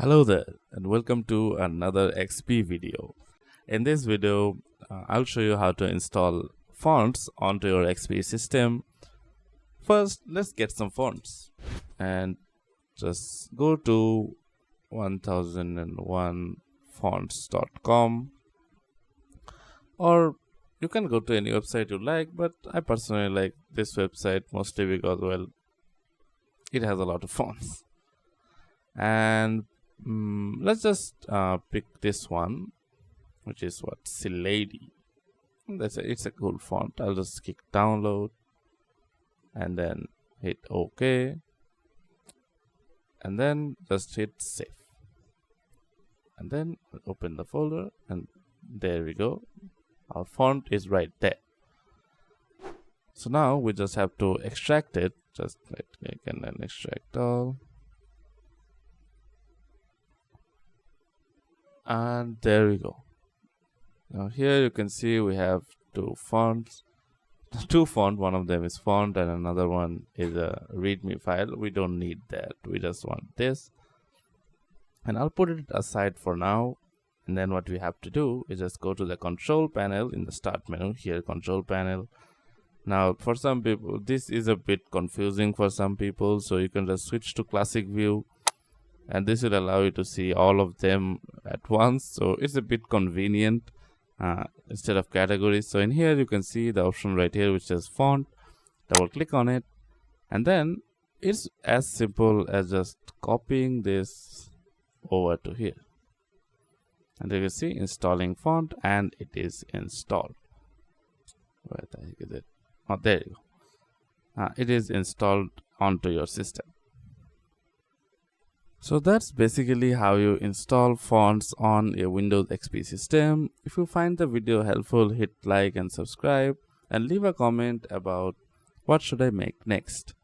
Hello there and welcome to another XP video. In this video, I'll show you how to install fonts onto your XP system. First, let's get some fonts and just go to 1001fonts.com, or you can go to any website you like, but I personally like this website mostly because, well, it has a lot of fonts. And let's just pick this one, which is what, Lady. It's a cool font. I'll just click download and then hit OK, and then just hit save, and then open the folder, and there we go. Our font is right there. So now we just have to extract it. Just right click and then extract all. And there we go. Now here you can see we have two fonts. One of them is font and another one is a readme file. We don't need that. We just want this. And I'll put it aside for now. And then what we have to do is just go to the control panel in the start menu. Here, control panel. Now for some people this is a bit confusing for some people, so you can just switch to classic view, and this will allow you to see all of them at once. So it's a bit convenient instead of categories. So in here you can see the option right here which says font. Double click on it, and then it's as simple as just copying this over to here, and you can see installing font, and it is installed. Where the heck is it? Oh, there you go. It is installed onto your system. So that's basically how you install fonts on a Windows XP system. If you find the video helpful, hit like and subscribe, and leave a comment about what should I make next.